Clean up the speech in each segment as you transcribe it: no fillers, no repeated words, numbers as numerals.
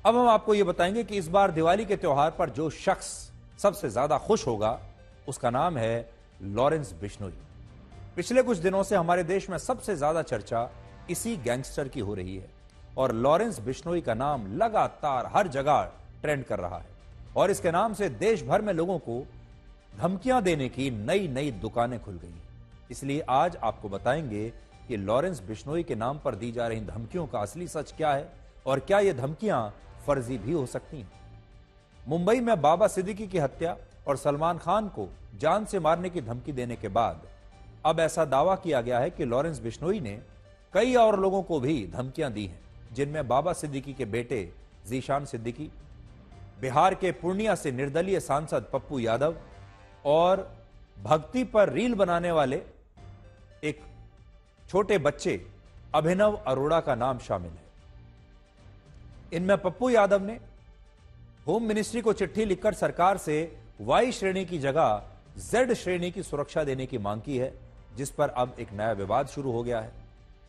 अब हम आपको यह बताएंगे कि इस बार दिवाली के त्योहार पर जो शख्स सबसे ज्यादा खुश होगा उसका नाम है लॉरेंस बिश्नोई। पिछले कुछ दिनों से हमारे देश में सबसे ज्यादा चर्चा इसी गैंगस्टर की हो रही है और लॉरेंस बिश्नोई का नाम लगातार हर जगह ट्रेंड कर रहा है और इसके नाम से देश भर में लोगों को धमकियां देने की नई नई दुकानें खुल गई। इसलिए आज आपको बताएंगे कि लॉरेंस बिश्नोई के नाम पर दी जा रही धमकियों का असली सच क्या है और क्या यह धमकियां फर्जी भी हो सकती हैं। मुंबई में बाबा सिद्दीकी की हत्या और सलमान खान को जान से मारने की धमकी देने के बाद अब ऐसा दावा किया गया है कि लॉरेंस बिश्नोई ने कई और लोगों को भी धमकियां दी हैं, जिनमें बाबा सिद्दीकी के बेटे जीशान सिद्दीकी, बिहार के पूर्णिया से निर्दलीय सांसद पप्पू यादव और भक्ति पर रील बनाने वाले एक छोटे बच्चे अभिनव अरोड़ा का नाम शामिल है। इनमें पप्पू यादव ने होम मिनिस्ट्री को चिट्ठी लिखकर सरकार से वाई श्रेणी की जगह जेड श्रेणी की सुरक्षा देने की मांग की है, जिस पर अब एक नया विवाद शुरू हो गया है।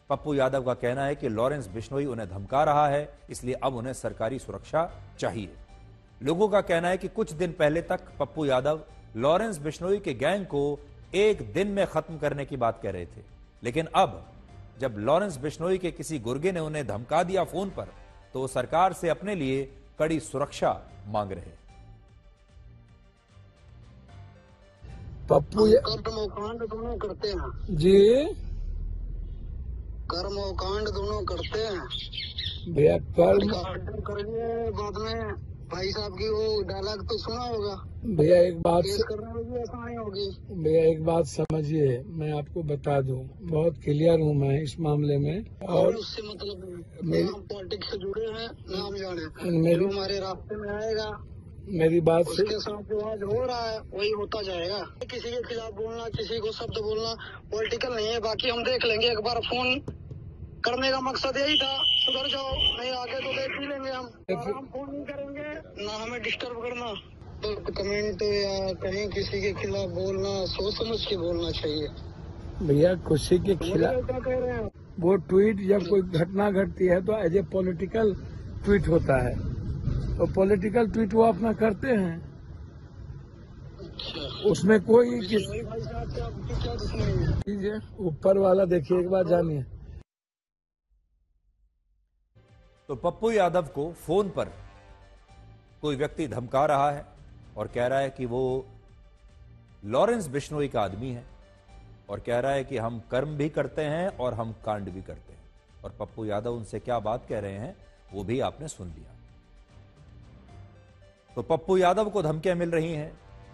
पप्पू यादव का कहना है कि लॉरेंस बिश्नोई उन्हें धमका रहा है, इसलिए अब उन्हें सरकारी सुरक्षा चाहिए। लोगों का कहना है कि कुछ दिन पहले तक पप्पू यादव लॉरेंस बिश्नोई के गैंग को एक दिन में खत्म करने की बात कह रहे थे, लेकिन अब जब लॉरेंस बिश्नोई के किसी गुर्गे ने उन्हें धमका दिया फोन पर, तो वो सरकार से अपने लिए कड़ी सुरक्षा मांग रहे। पप्पू कर्मकांड दोनों करते हैं जी, कर्मकांड दोनों करते हैं भैया। कर्म करेंगे बाद में भाई साहब की वो डायलॉग तो सुना होगा भैया। एक बात करने में भी आसानी होगी भैया, एक बात समझिए, मैं आपको बता दूं, बहुत क्लियर हूं मैं इस मामले में। और उससे मतलब मेरी पॉलिटिक्स से जुड़े हैं, नाम जाने जो हमारे रास्ते में आएगा, मेरी बात उसके साथ जो आज हो रहा है वही होता जाएगा। किसी के खिलाफ बोलना, किसी को शब्द बोलना पॉलिटिकल नहीं है। बाकी हम देख लेंगे, एक बार फोन करने का मकसद यही था, सुधर जाओ, नहीं आगे तो देख ही लेंगे हम फोन नहीं करेंगे ना, हमें डिस्टर्ब करना। तो कमेंट या कहीं किसी के खिलाफ बोलना सोच समझ के बोलना चाहिए भैया। किसी के खिलाफ क्या कह रहे हैं, वो ट्वीट जब कोई घटना घटती है तो एज ए पॉलिटिकल ट्वीट होता है, तो पॉलिटिकल ट्वीट वो अपना करते हैं। अच्छा। उसमें कोई ऊपर वाला देखिए, एक बार जानिए। तो पप्पू यादव को फोन पर कोई व्यक्ति धमका रहा है और कह रहा है कि वो लॉरेंस बिश्नोई का आदमी है और कह रहा है कि हम कर्म भी करते हैं और हम कांड भी करते हैं। और पप्पू यादव उनसे क्या बात कह रहे हैं वो भी आपने सुन लिया। तो पप्पू यादव को धमकियां मिल रही हैं,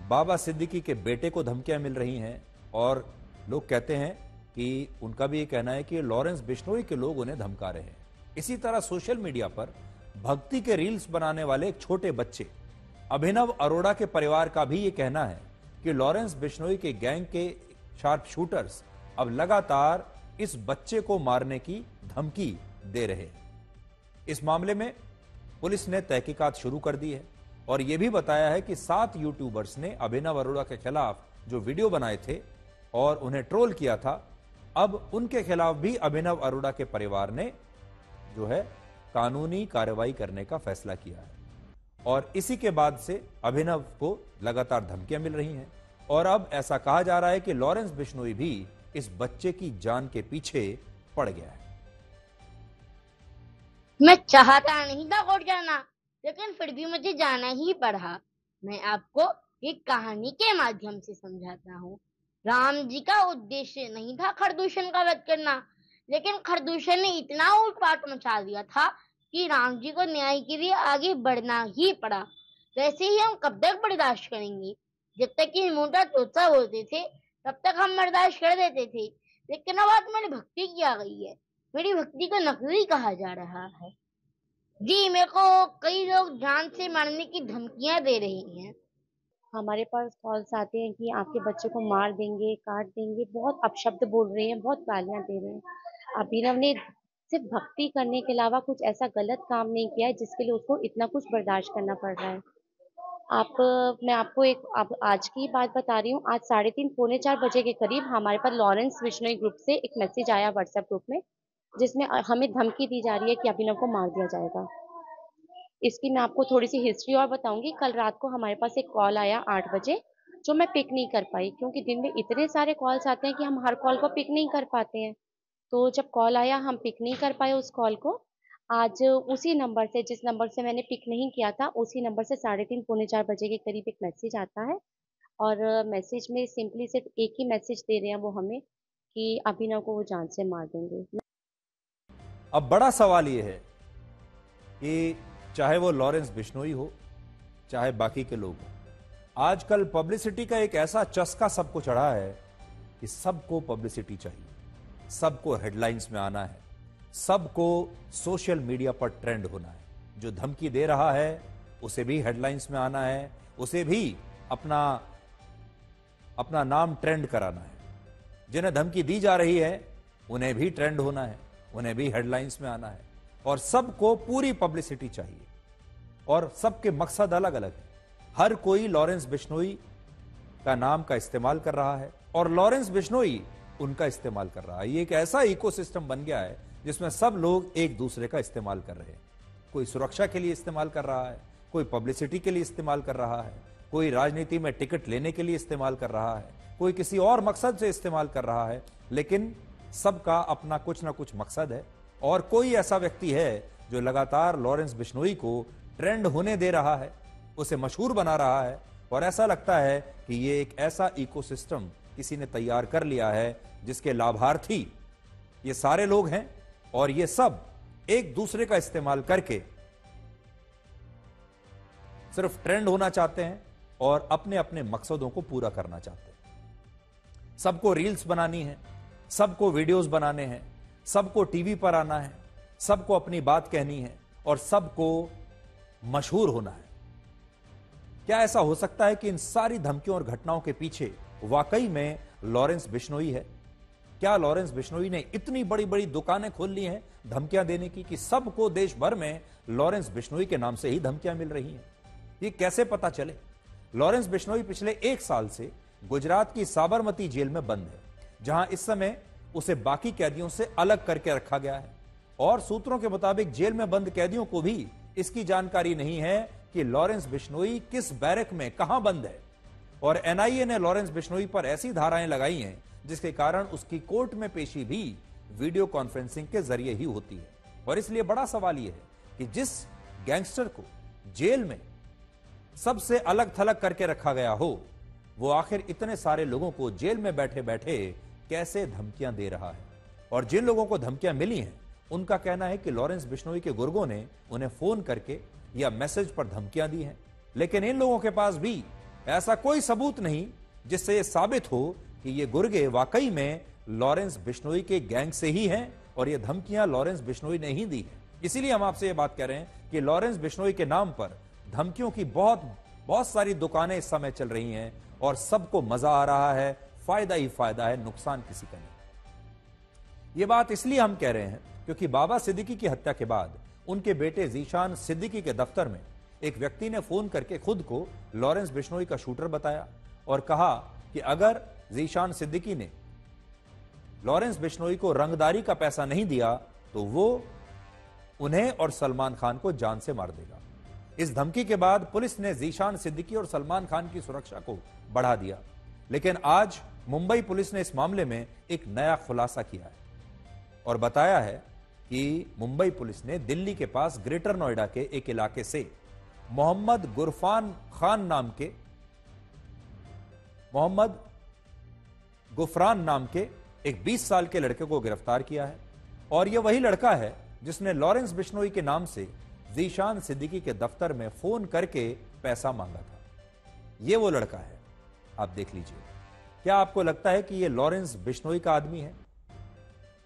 बाबा सिद्दीकी के बेटे को धमकियां मिल रही हैं और लोग कहते हैं कि उनका भी ये कहना है कि लॉरेंस बिश्नोई के लोग उन्हें धमका रहे हैं। इसी तरह सोशल मीडिया पर भक्ति के रील्स बनाने वाले एक छोटे बच्चे अभिनव अरोड़ा के परिवार का भी ये कहना है कि लॉरेंस बिश्नोई के गैंग के शार्प शूटर्स अब लगातार इस बच्चे को मारने की धमकी दे रहे हैं। इस मामले में पुलिस ने तहकीकात शुरू कर दी है और यह भी बताया है कि 7 यूट्यूबर्स ने अभिनव अरोड़ा के खिलाफ जो वीडियो बनाए थे और उन्हें ट्रोल किया था, अब उनके खिलाफ भी अभिनव अरोड़ा के परिवार ने जो है कानूनी कार्रवाई करने का फैसला किया है। और इसी के बाद से अभिनव को लगातार धमकियां मिल रही हैं और अब ऐसा कहा जा रहा है कि लॉरेंस बिश्नोई भी इस बच्चे की जान के पीछे पड़ गया है। मैं चाहता नहीं था कोर्ट जाना, लेकिन फिर भी मुझे जाना ही पड़ा। मैं आपको एक कहानी के माध्यम से समझाता हूँ। राम जी का उद्देश्य नहीं था खरदूषण का वध करना, लेकिन खरदूषण ने इतना उत्पात मचा दिया था कि राम जी को न्याय के लिए आगे बढ़ना ही पड़ा। वैसे ही हम कब तक बर्दाश्त करेंगे? जब तक कि मोटा तोता बोलते थे तब तक हम बर्दाश्त कर देते थे, लेकिन अब बात मेरी भक्ति की आ गई है। मेरी भक्ति को नकली कहा जा रहा है। जी, मेरे को कई लोग जान से मारने की धमकियां दे रहे हैं। हमारे पास कॉल्स आते हैं कि आपके बच्चे को मार देंगे, काट देंगे, बहुत अपशब्द बोल रहे हैं, बहुत गालियां दे रहे हैं। अभिनव ने सिर्फ भक्ति करने के अलावा कुछ ऐसा गलत काम नहीं किया है जिसके लिए उसको इतना कुछ बर्दाश्त करना पड़ रहा है। मैं आपको एक आज की बात बता रही हूँ। आज 3:30 पौने 4 बजे के करीब हमारे पास लॉरेंस बिश्नोई ग्रुप से एक मैसेज आया व्हाट्सएप ग्रुप में, जिसमें हमें धमकी दी जा रही है कि अभिनव को मार दिया जाएगा। इसकी मैं आपको थोड़ी सी हिस्ट्री और बताऊंगी। कल रात को हमारे पास एक कॉल आया 8 बजे, जो मैं पिक नहीं कर पाई, क्योंकि दिन में इतने सारे कॉल्स आते हैं कि हम हर कॉल को पिक नहीं कर पाते हैं। तो जब कॉल आया हम पिक नहीं कर पाए उस कॉल को। आज उसी नंबर से, जिस नंबर से मैंने पिक नहीं किया था, उसी नंबर से 3:30 पौने 4 बजे के करीब एक मैसेज आता है। और मैसेज में सिंपली सिर्फ एक ही मैसेज दे रहे हैं वो हमें, कि अभिनव को वो जान से मार देंगे। अब बड़ा सवाल यह है कि चाहे वो लॉरेंस बिश्नोई हो, चाहे बाकी के लोग हो, आजकल पब्लिसिटी का एक ऐसा चस्का सबको चढ़ा है कि सबको पब्लिसिटी चाहिए, सबको हेडलाइंस में आना है, सबको सोशल मीडिया पर ट्रेंड होना है। जो धमकी दे रहा है उसे भी हेडलाइंस में आना है, उसे भी अपना नाम ट्रेंड कराना है। जिन्हें धमकी दी जा रही है उन्हें भी ट्रेंड होना है, उन्हें भी हेडलाइंस में आना है, और सबको पूरी पब्लिसिटी चाहिए। और सबके मकसद अलग अलग है। हर कोई लॉरेंस बिश्नोई का नाम का इस्तेमाल कर रहा है और लॉरेंस बिश्नोई उनका इस्तेमाल कर रहा है। ये एक ऐसा इकोसिस्टम बन गया है जिसमें सब लोग एक दूसरे का इस्तेमाल कर रहे हैं। कोई सुरक्षा के लिए इस्तेमाल कर रहा है, कोई पब्लिसिटी के लिए इस्तेमाल कर रहा है, कोई राजनीति में टिकट लेने के लिए इस्तेमाल कर रहा है, कोई किसी और मकसद से इस्तेमाल कर रहा है, लेकिन सबका अपना कुछ ना कुछ मकसद है। और कोई ऐसा व्यक्ति है जो लगातार लॉरेंस बिश्नोई को ट्रेंड होने दे रहा है, उसे मशहूर बना रहा है, और ऐसा लगता है कि ये एक ऐसा इकोसिस्टम किसी ने तैयार कर लिया है जिसके लाभार्थी ये सारे लोग हैं, और ये सब एक दूसरे का इस्तेमाल करके सिर्फ ट्रेंड होना चाहते हैं और अपने अपने मकसदों को पूरा करना चाहते हैं। सबको रील्स बनानी है, सबको वीडियोस बनाने हैं, सबको टीवी पर आना है, सबको अपनी बात कहनी है, और सबको मशहूर होना है। क्या ऐसा हो सकता है कि इन सारी धमकियों और घटनाओं के पीछे वाकई में लॉरेंस बिश्नोई है? क्या लॉरेंस बिश्नोई ने इतनी बड़ी बड़ी दुकानें खोल ली हैं धमकियां देने की कि सबको देश भर में लॉरेंस बिश्नोई के नाम से ही धमकियां मिल रही हैं? ये कैसे पता चले? लॉरेंस बिश्नोई पिछले 1 साल से गुजरात की साबरमती जेल में बंद है, जहां इस समय उसे बाकी कैदियों से अलग करके रखा गया है। और सूत्रों के मुताबिक जेल में बंद कैदियों को भी इसकी जानकारी नहीं है कि लॉरेंस बिश्नोई किस बैरक में कहां बंद है। और एनआईए ने लॉरेंस बिश्नोई पर ऐसी धाराएं लगाई हैं जिसके कारण उसकी कोर्ट में पेशी भी वीडियो कॉन्फ्रेंसिंग के जरिए ही होती है। और इसलिए बड़ा सवाल यह है कि जिस गैंगस्टर को जेल में सबसे अलग थलग करके रखा गया हो, वो आखिर इतने सारे लोगों को जेल में बैठे बैठे कैसे धमकियां दे रहा है। और जिन लोगों को धमकियां मिली हैं उनका कहना है कि लॉरेंस बिश्नोई के गुर्गों ने उन्हें फोन करके या मैसेज पर धमकियां दी हैं। लेकिन इन लोगों के पास भी ऐसा कोई सबूत नहीं जिससे यह साबित हो कि ये गुर्गे वाकई में लॉरेंस बिश्नोई के गैंग से ही हैं और ये धमकियां लॉरेंस बिश्नोई ने ही दी हैं। इसीलिए हम आपसे ये बात कह रहे हैं कि लॉरेंस बिश्नोई के नाम पर धमकियों की बहुत सारी दुकानें इस समय चल रही हैं और सबको मजा आ रहा है, फायदा ही फायदा है, नुकसान किसी का नहीं। ये बात इसलिए हम कह रहे हैं क्योंकि बाबा सिद्दीकी की हत्या के बाद उनके बेटे जीशान सिद्दीकी के दफ्तर में एक व्यक्ति ने फोन करके खुद को लॉरेंस बिश्नोई का शूटर बताया और कहा कि अगर जीशान सिद्दीकी ने लॉरेंस बिश्नोई को रंगदारी का पैसा नहीं दिया तो वो उन्हें और सलमान खान को जान से मार देगा। इस धमकी के बाद पुलिस ने जीशान सिद्दीकी और सलमान खान की सुरक्षा को बढ़ा दिया। लेकिन आज मुंबई पुलिस ने इस मामले में एक नया खुलासा किया है और बताया है कि मुंबई पुलिस ने दिल्ली के पास ग्रेटर नोएडा के एक इलाके से मोहम्मद गुफरान नाम के एक 20 साल के लड़के को गिरफ्तार किया है। और यह वही लड़का है जिसने लॉरेंस बिश्नोई के नाम से जीशान सिद्दीकी के दफ्तर में फोन करके पैसा मांगा था। यह वो लड़का है, आप देख लीजिए। क्या आपको लगता है कि यह लॉरेंस बिश्नोई का आदमी है?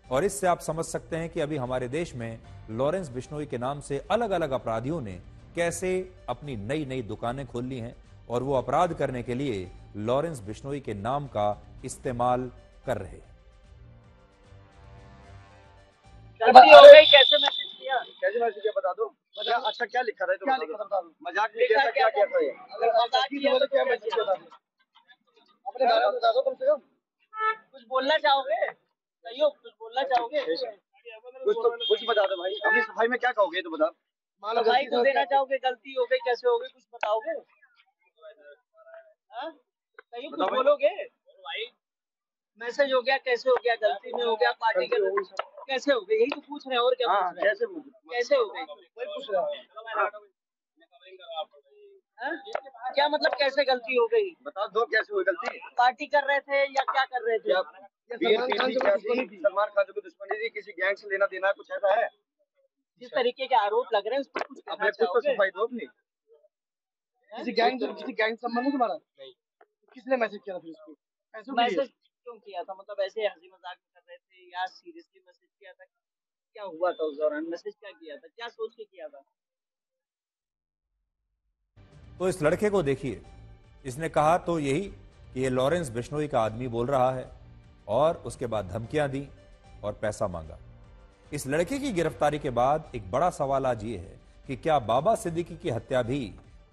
और इससे आप समझ सकते हैं कि अभी हमारे देश में लॉरेंस बिश्नोई के नाम से अलग अलग अपराधियों ने कैसे अपनी नई नई दुकानें खोल ली हैं और वो अपराध करने के लिए लॉरेंस बिश्नोई के नाम का इस्तेमाल कर रहे हैं। कैसे मैसेज किया बता दो। अच्छा क्या लिखा था? क्या लिखा था? मजाक में क्या किया था? ये क्या मैसेज किया था? अपने बारे में बता दो कम से कम। कुछ बोलना चाहोगे? कुछ बोलना चाहोगे? कुछ बता दो भाई। अपनी सफाई में क्या कहोगे तो बता। तो भाई को देना चाहोगे, गलती हो गई कैसे हो गई कुछ बताओगे? कहीं कुछ बोलोगे? मैसेज हो गया, कैसे हो गया, गलती में हो गया, पार्टी के कैसे हो गई, यही तो पूछ रहे हैं और क्या पूछ रहे हैं? कैसे हो गई वही पूछ रहे हैं। क्या मतलब कैसे गलती हो गई बताओ, दो कैसे हुई गलती? पार्टी कर रहे थे या क्या कर रहे थे? सलमान खान जो दुश्मनी थी, किसी गैंग से लेना देना कुछ ऐसा है? जिस तरीके के आरोप लग रहे हैं उस पर कुछ कहना चाहोगे? सफाई दो अपनी। किसी गैंग संबंध है तुम्हारा? नहीं। किसने मैसेज किया था उसको? मैसेज क्यों किया था, मतलब ऐसे हंसी मजाक कर रहे थे या सीरियसली मैसेज किया था? क्या हुआ था उस दौरान, मैसेज क्या किया था, क्या सोच के किया था? तो इस लड़के को देखिए, इसने कहा तो यही कि ये लॉरेंस बिश्नोई का आदमी बोल रहा है और उसके बाद धमकियां दी और पैसा मांगा। इस लड़के की गिरफ्तारी के बाद एक बड़ा सवाल आज ये है कि क्या बाबा सिद्दीकी की हत्या भी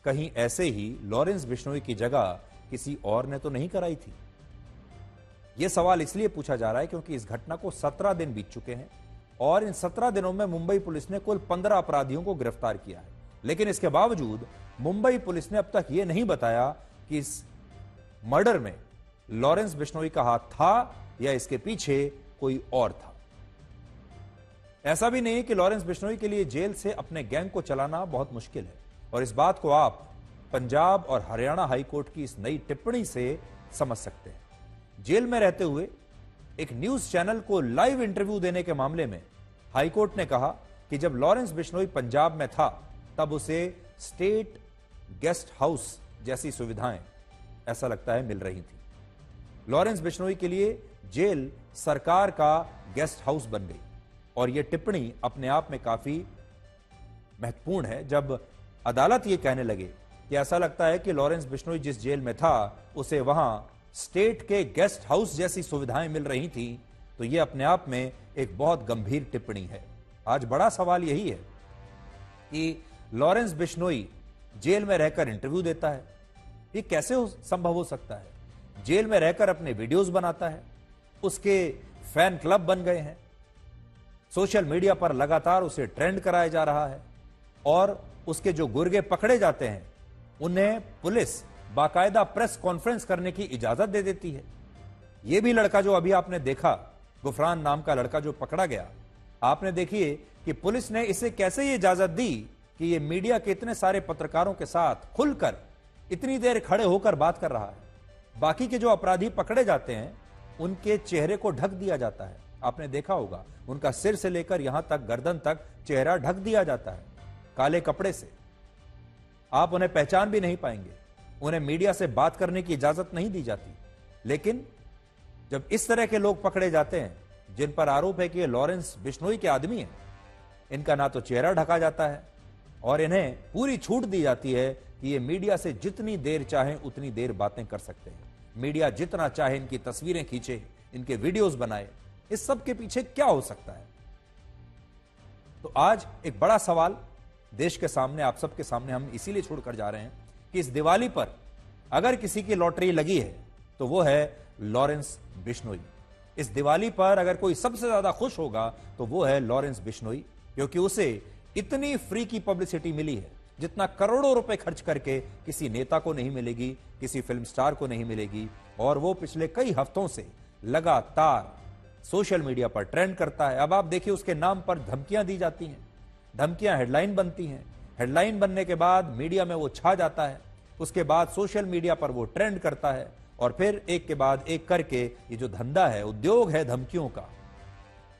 कहीं ऐसे ही लॉरेंस बिश्नोई की जगह किसी और ने तो नहीं कराई थी? यह सवाल इसलिए पूछा जा रहा है क्योंकि इस घटना को 17 दिन बीत चुके हैं और इन 17 दिनों में मुंबई पुलिस ने कुल 15 अपराधियों को गिरफ्तार किया है। लेकिन इसके बावजूद मुंबई पुलिस ने अब तक यह नहीं बताया कि इस मर्डर में लॉरेंस बिश्नोई का हाथ था या इसके पीछे कोई और था। ऐसा भी नहीं कि लॉरेंस बिश्नोई के लिए जेल से अपने गैंग को चलाना बहुत मुश्किल है और इस बात को आप पंजाब और हरियाणा हाईकोर्ट की इस नई टिप्पणी से समझ सकते हैं। जेल में रहते हुए एक न्यूज चैनल को लाइव इंटरव्यू देने के मामले में हाईकोर्ट ने कहा कि जब लॉरेंस बिश्नोई पंजाब में था तब उसे स्टेट गेस्ट हाउस जैसी सुविधाएं ऐसा लगता है मिल रही थी। लॉरेंस बिश्नोई के लिए जेल सरकार का गेस्ट हाउस बन गई और यह टिप्पणी अपने आप में काफी महत्वपूर्ण है। जब अदालत यह कहने लगे कि ऐसा लगता है कि लॉरेंस बिश्नोई जिस जेल में था उसे वहां स्टेट के गेस्ट हाउस जैसी सुविधाएं मिल रही थी, तो यह अपने आप में एक बहुत गंभीर टिप्पणी है। आज बड़ा सवाल यही है कि लॉरेंस बिश्नोई जेल में रहकर इंटरव्यू देता है, ये कैसे संभव हो सकता है? जेल में रहकर अपने वीडियोस बनाता है, उसके फैन क्लब बन गए हैं, सोशल मीडिया पर लगातार उसे ट्रेंड कराया जा रहा है और उसके जो गुर्गे पकड़े जाते हैं उन्हें पुलिस बाकायदा प्रेस कॉन्फ्रेंस करने की इजाजत दे देती है। यह भी लड़का जो अभी आपने देखा, गुफरान नाम का लड़का जो पकड़ा गया, आपने देखिए कि पुलिस ने इसे कैसे ये इजाजत दी कि ये मीडिया के इतने सारे पत्रकारों के साथ खुलकर इतनी देर खड़े होकर बात कर रहा है। बाकी के जो अपराधी पकड़े जाते हैं उनके चेहरे को ढक दिया जाता है, आपने देखा होगा, उनका सिर से लेकर यहां तक गर्दन तक चेहरा ढक दिया जाता है काले कपड़े से। आप उन्हें पहचान भी नहीं पाएंगे, उन्हें मीडिया से बात करने की इजाजत नहीं दी जाती। लेकिन जब इस तरह के लोग पकड़े जाते हैं जिन पर आरोप है कि ये लॉरेंस बिश्नोई के आदमी हैं, इनका ना तो चेहरा ढका जाता है और इन्हें पूरी छूट दी जाती है कि ये मीडिया से जितनी देर चाहें उतनी देर बातें कर सकते हैं। मीडिया जितना चाहे इनकी तस्वीरें खींचे, इनके वीडियोस बनाए। इस सब के पीछे क्या हो सकता है? तो आज एक बड़ा सवाल देश के सामने, आप सबके सामने हम इसीलिए छोड़कर जा रहे हैं कि इस दिवाली पर अगर किसी की लॉटरी लगी है तो वो है लॉरेंस बिश्नोई। इस दिवाली पर अगर कोई सबसे ज्यादा खुश होगा तो वो है लॉरेंस बिश्नोई, क्योंकि उसे इतनी फ्री की पब्लिसिटी मिली है जितना करोड़ों रुपए खर्च करके किसी नेता को नहीं मिलेगी, किसी फिल्म स्टार को नहीं मिलेगी। और वो पिछले कई हफ्तों से लगातार सोशल मीडिया पर ट्रेंड करता है। अब आप देखिए उसके नाम पर धमकियां दी जाती हैं, धमकियां हेडलाइन बनती हैं, हेडलाइन बनने के बाद मीडिया में वो छा जाता है, उसके बाद सोशल मीडिया पर वो ट्रेंड करता है और फिर एक के बाद एक करके ये जो धंधा है, उद्योग है धमकियों का,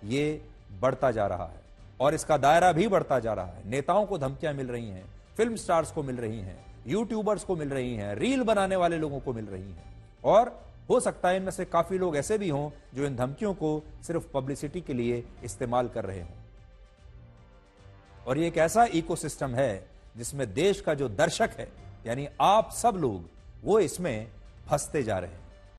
ये बढ़ता जा रहा है और इसका दायरा भी बढ़ता जा रहा है। नेताओं को धमकियां मिल रही हैं, फिल्म स्टार्स को मिल रही हैं, यूट्यूबर्स को मिल रही हैं, रील बनाने वाले लोगों को मिल रही हैं और हो सकता है इनमें से काफी लोग ऐसे भी हों जो इन धमकियों को सिर्फ पब्लिसिटी के लिए इस्तेमाल कर रहे हों। और ये एक ऐसा इकोसिस्टम है जिसमें देश का जो दर्शक है, यानी आप सब लोग, वो इसमें फंसते जा रहे हैं।